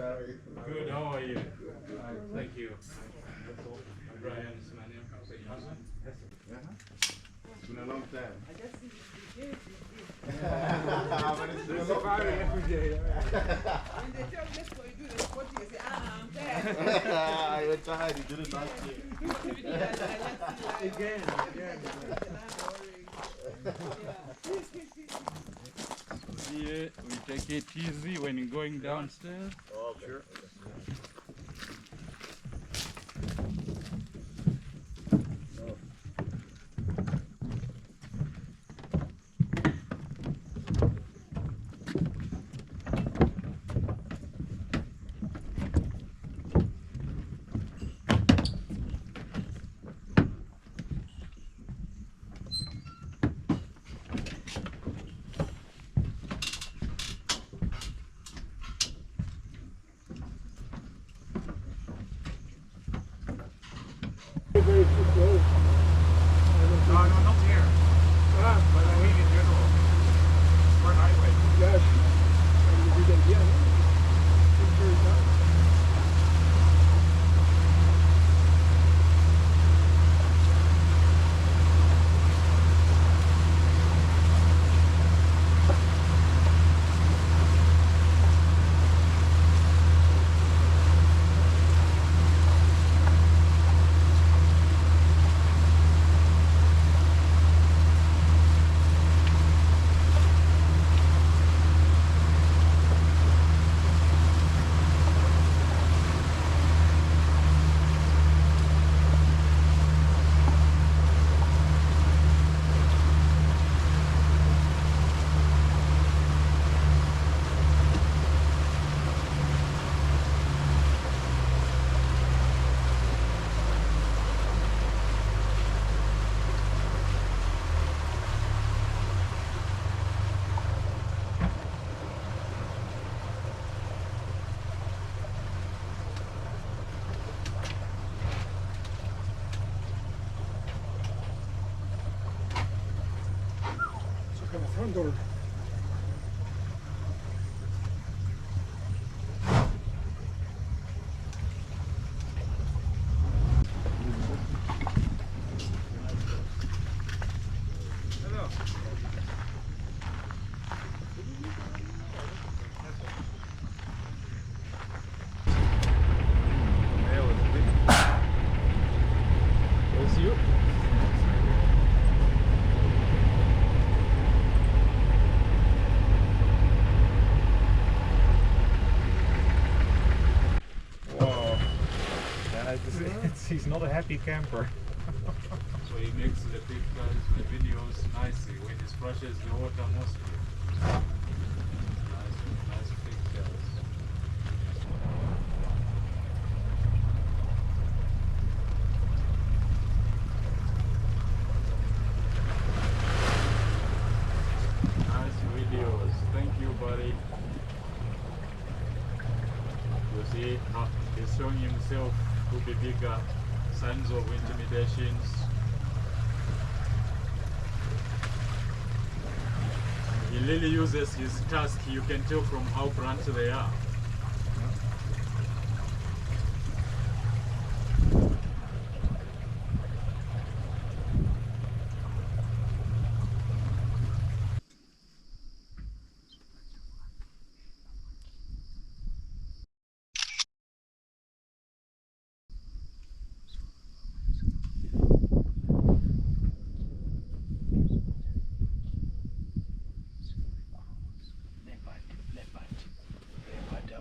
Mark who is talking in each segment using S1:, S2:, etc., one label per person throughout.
S1: Good, how are you? Thank you. Brian is my name.
S2: It's been a long time.
S3: I just see the days.
S2: But it's been a long time.
S3: When they tell me let's go, you do the sport, you say, I'm tired.
S2: You're tired, you did it last year.
S3: Again.
S1: Here we take it easy when you're going downstairs.
S2: Oh, sure.
S1: No, not here. But I mean in general. Sport highway.
S4: Front door.
S1: Where's you? Whoa. Yeah, he's not a happy camper. So he makes the pictures, the videos nicely when he splashes the water mostly. Nice pictures. Nice videos. Thank you, buddy. You see, he's showing himself to be bigger. Signs of intimidations. He really uses his tusk. You can tell from how blunt they are. Leopard.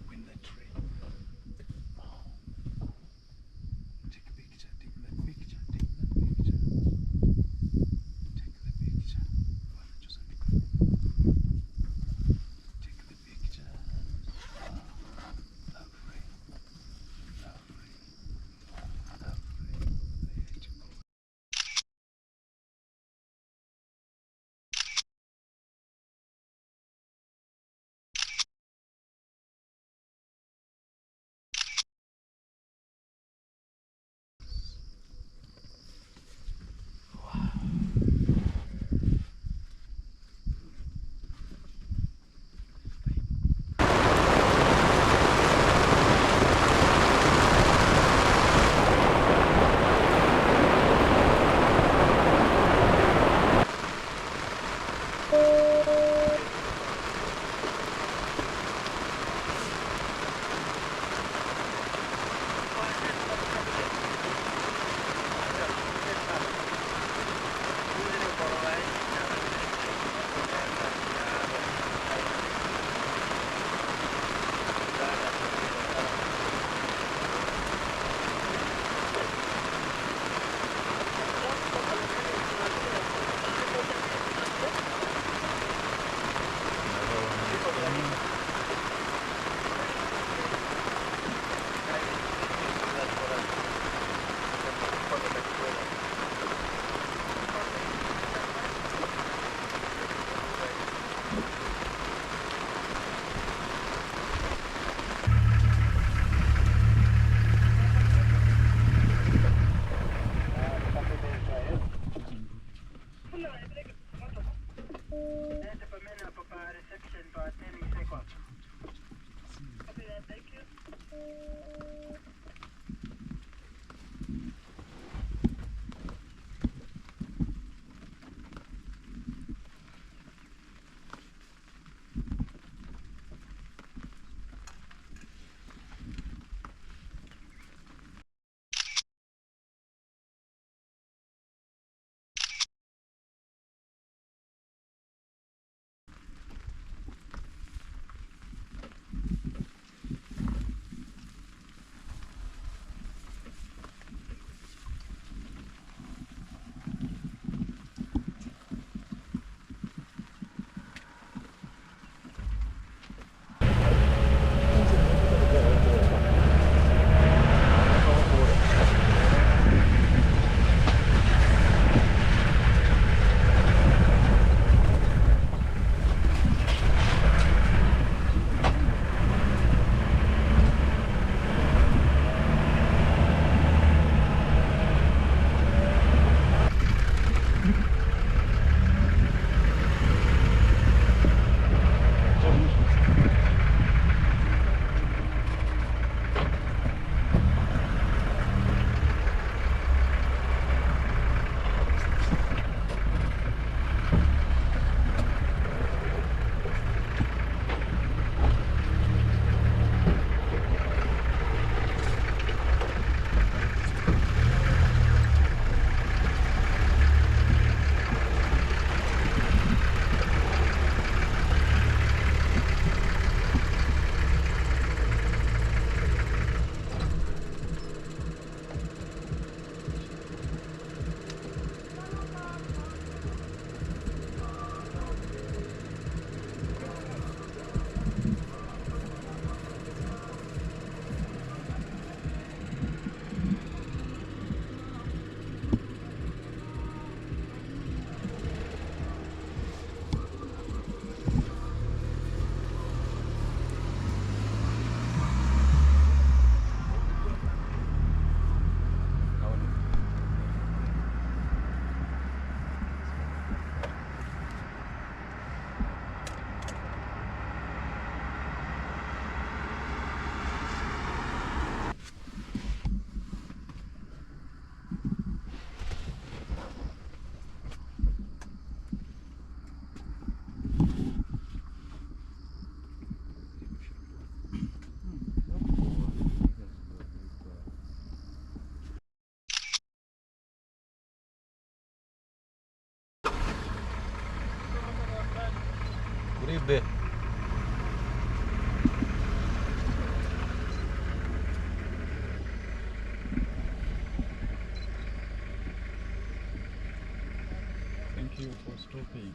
S4: Uribe.
S5: Thank you for stopping.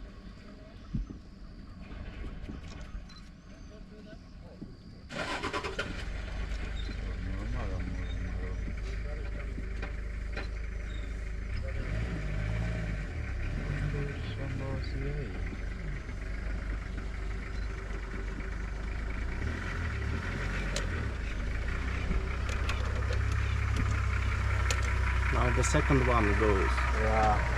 S6: Now the second one goes.
S4: Yeah.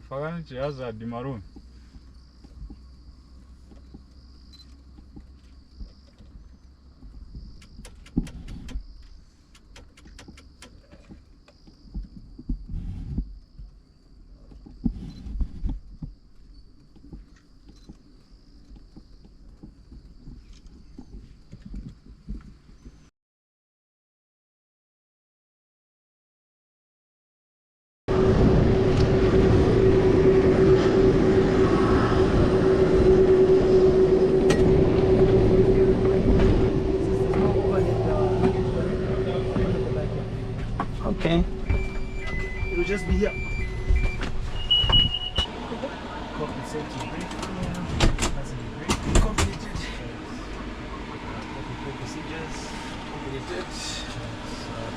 S5: Fakana Hazard maroon.
S6: Okay.
S4: It'll just be here. Copy safety brief. Passenger brief. Completed. Copy procedures. Completed.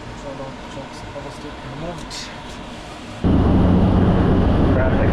S4: Controller chocks power stick removed.
S6: Traffic.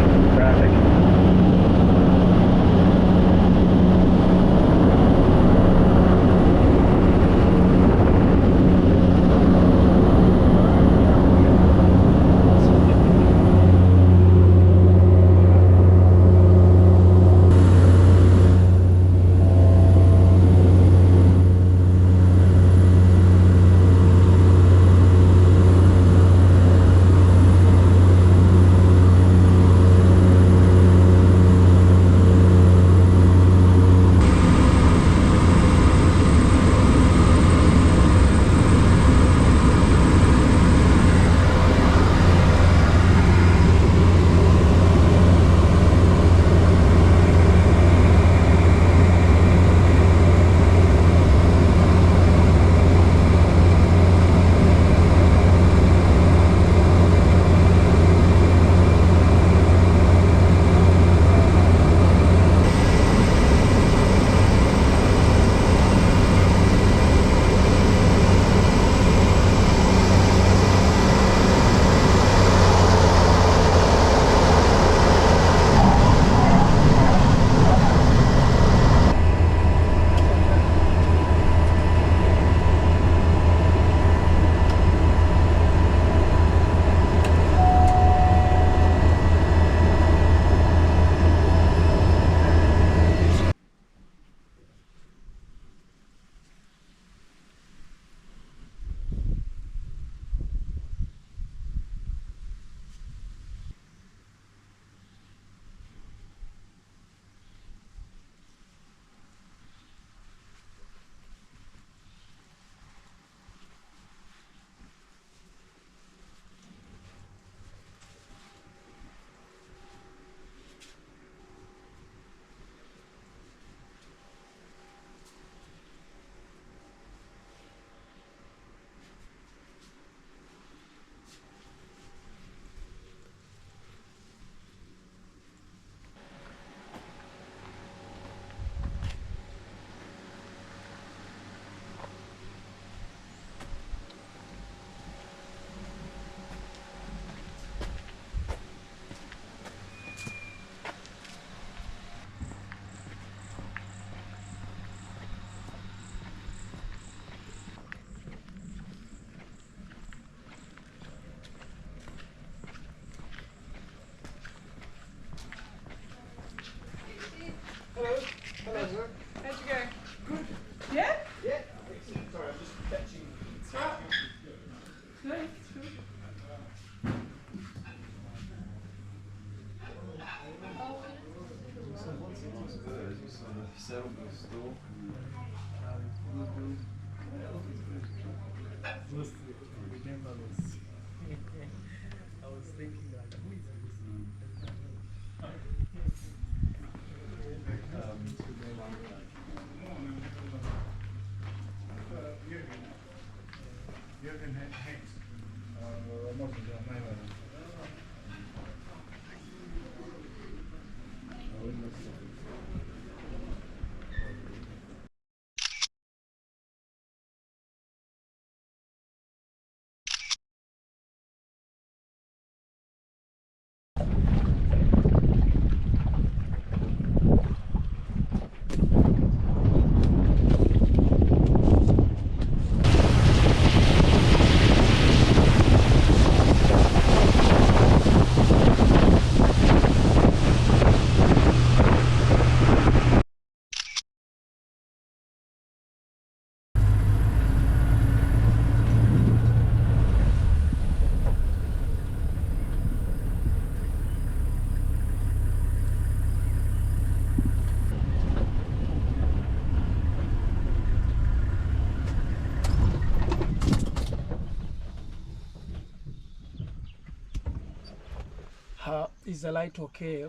S7: Is the light okay?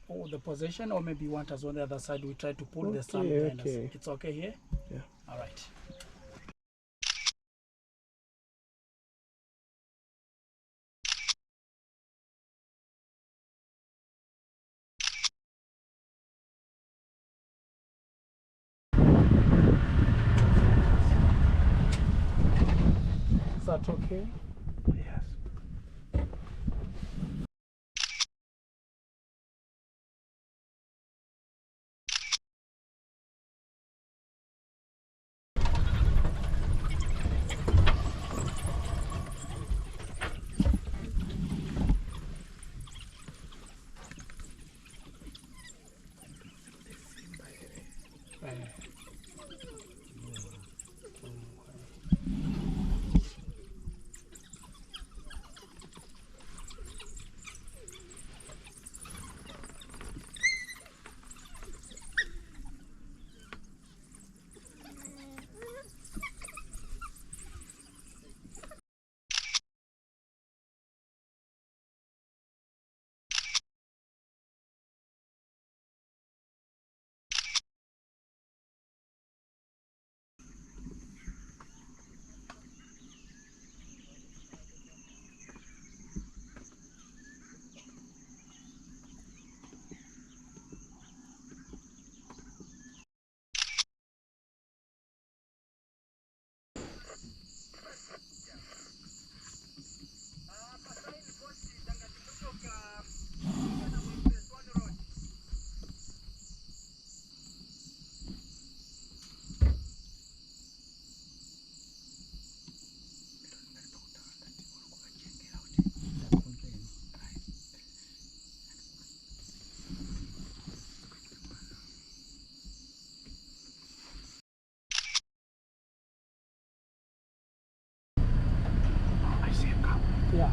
S7: Or the position, or maybe you want us on the other side? We try to pull the sun
S6: Okay,
S7: behind us.
S6: okay.
S7: It's okay here?
S6: Yeah.
S7: All right. Is that okay?
S6: Yes.
S7: Yeah.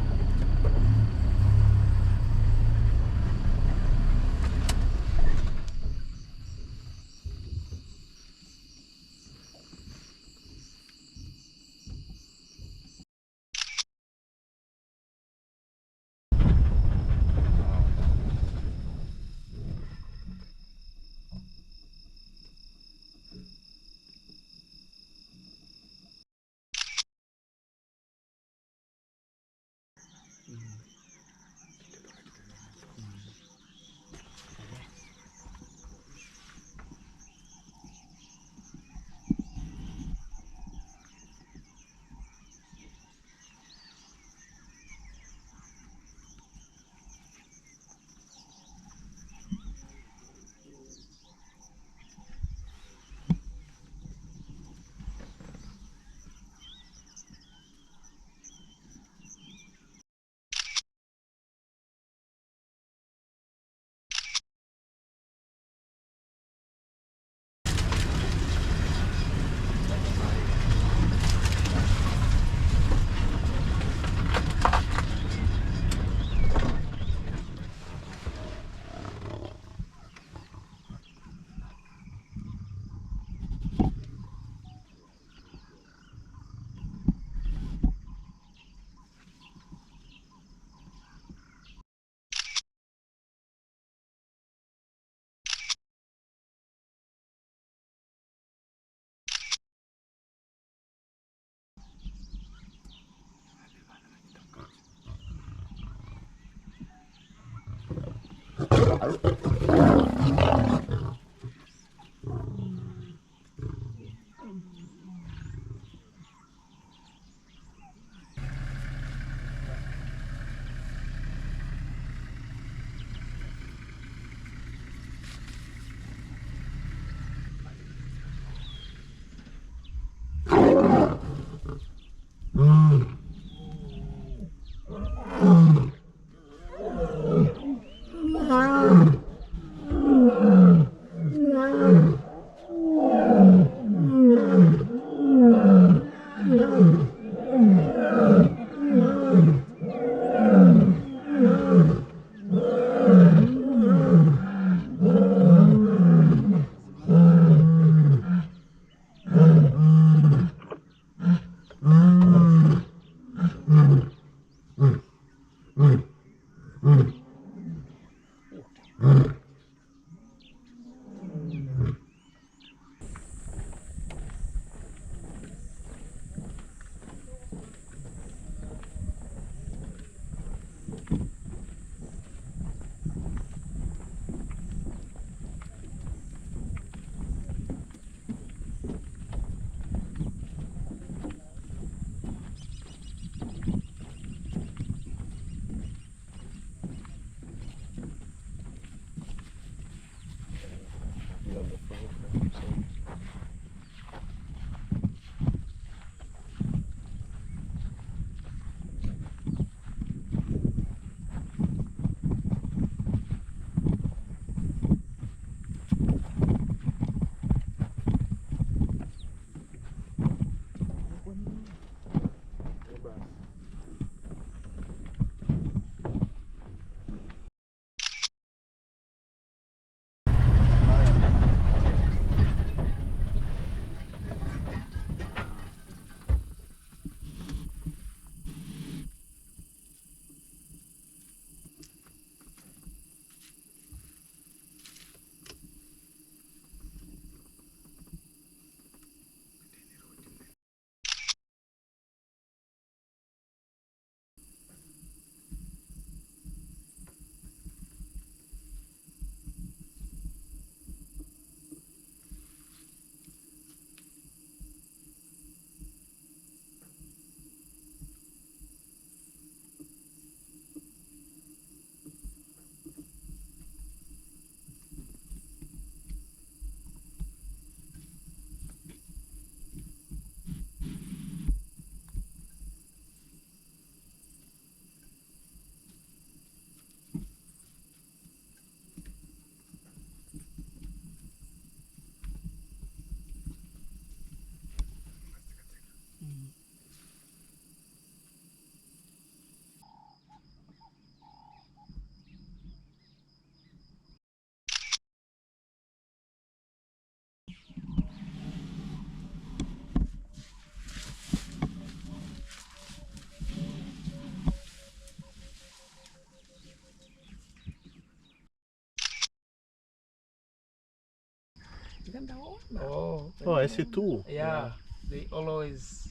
S7: Oh,
S6: Oh, I see two.
S7: yeah. They always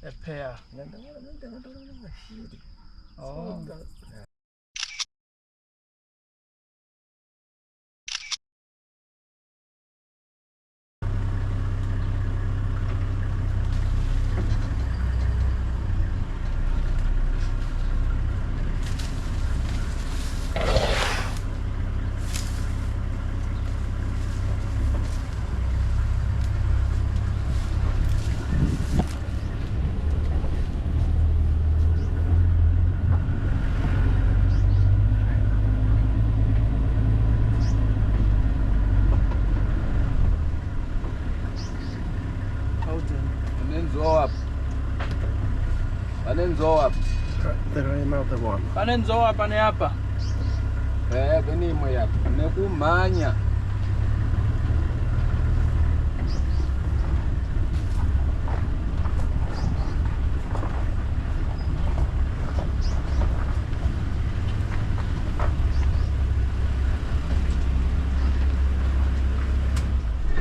S7: a pair. Oh.
S6: There another one.
S7: Panenzoa pane hapa.
S5: Benimo yapa. Nekumanya.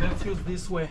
S7: Let's use this way.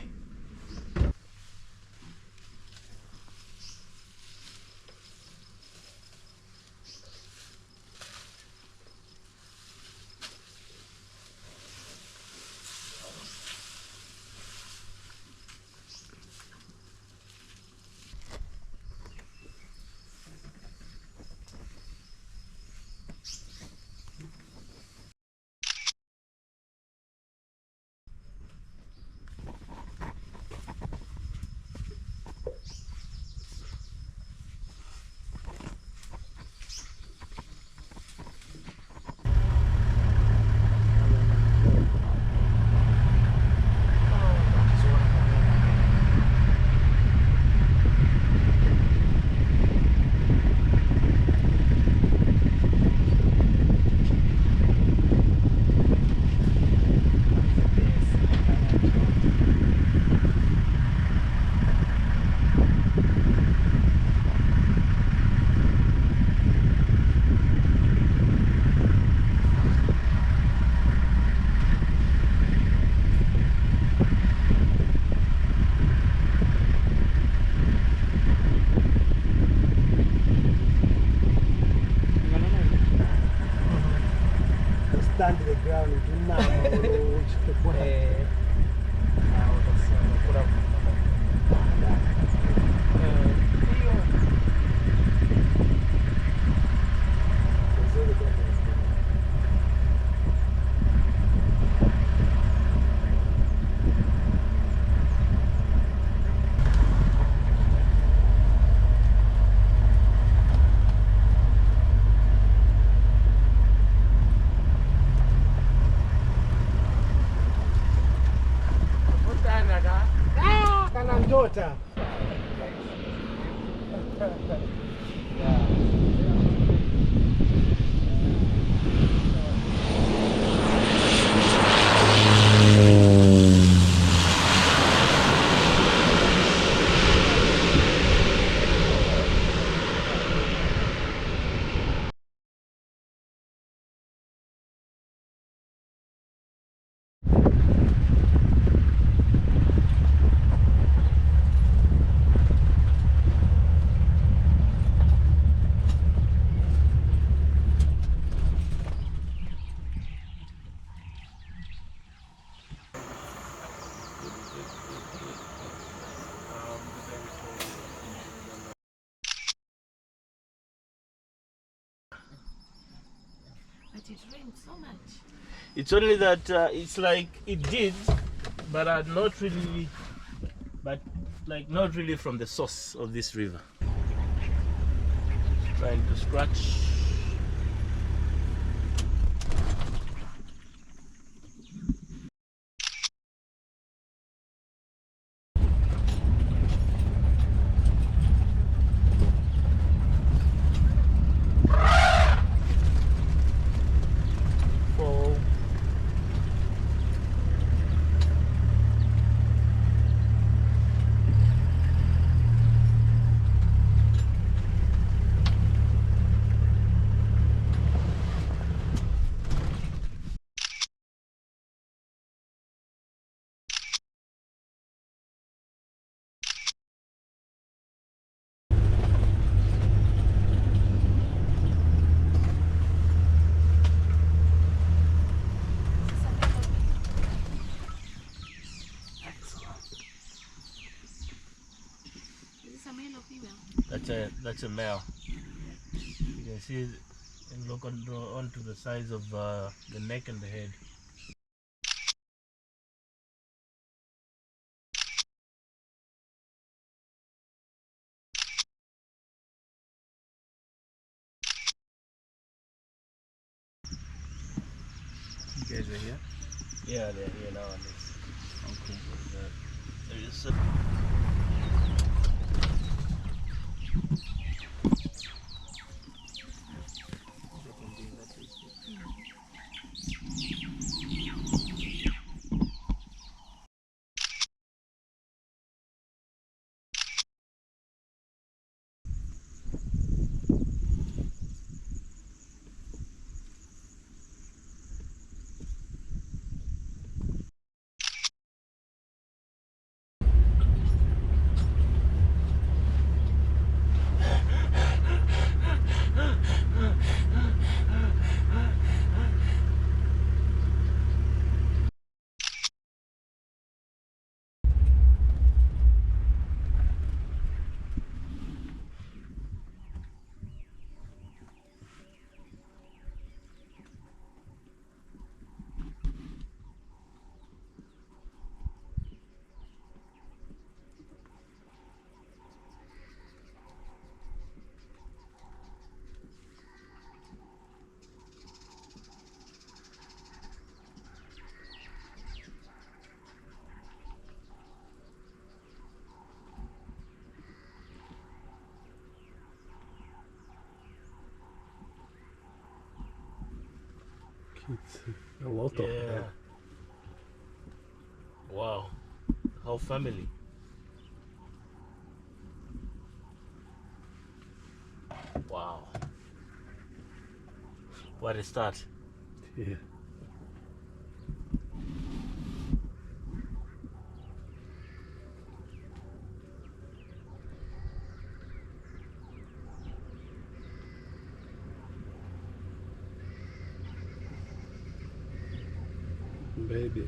S6: Stand the ground. Kananjota.
S3: But it rained so much.
S6: It's only that it's like it did, but not really, not really from the source of this river. Trying to scratch. That's a male. You can see and look onto the size of the neck and the head.
S4: You guys are here?
S6: Yeah, they're here now. And
S4: Okay.
S6: there is
S4: Kids. A lot of
S6: yeah.
S4: them.
S6: Wow, whole family. Wow, what a start.
S4: Yeah. Baby.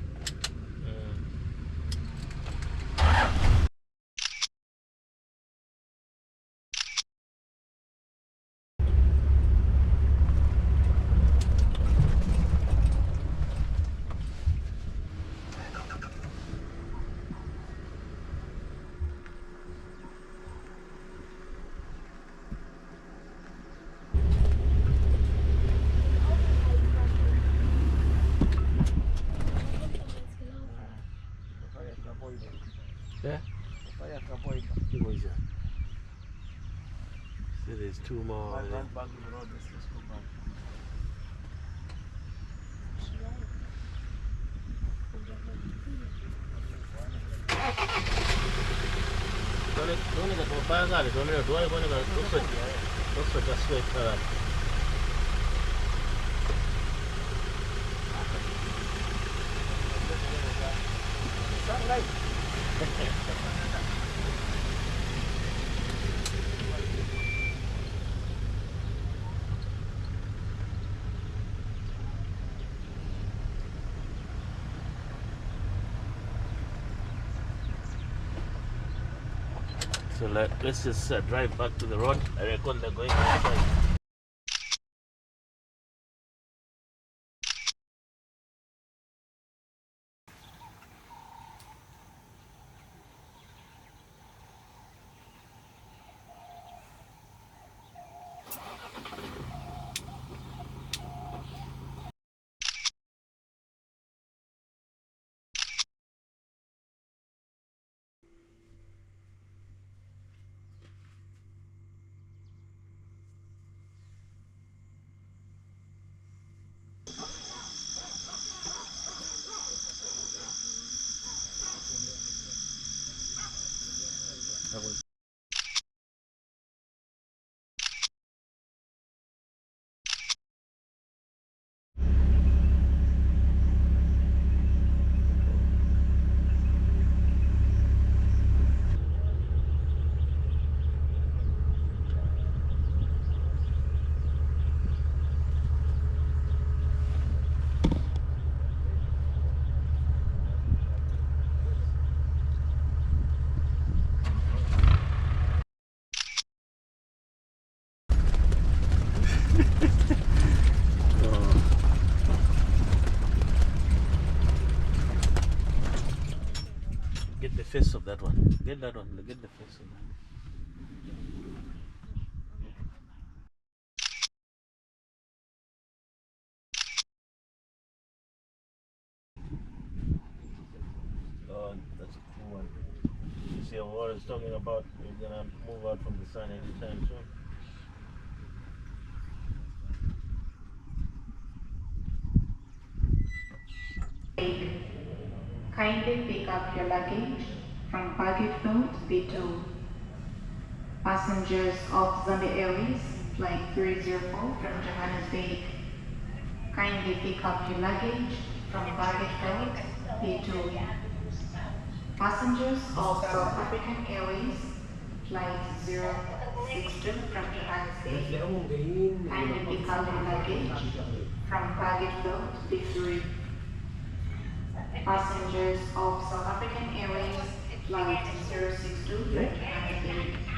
S6: Yeah.
S4: See, there's two more.
S6: Don't get to buy a car. Don't get to buy a car. Looks like a sweet car. So let's just drive back to the road. I reckon they're going outside. face of that one. Get that one. Get the face of that. Oh, that's a cool one. You see what I was talking about? You're gonna move out from the sun anytime soon.
S8: Kindly pick up your luggage from baggage boat B2. Passengers of Zambia Airways, flight 304 from Johannesburg. Kindly pick up your luggage from baggage boat B2. Passengers of South African Airways, flight 062 from Johannesburg. Kindly pick up your luggage from baggage boat B3. Passengers of South African Airways, flight 062 from Johannesburg.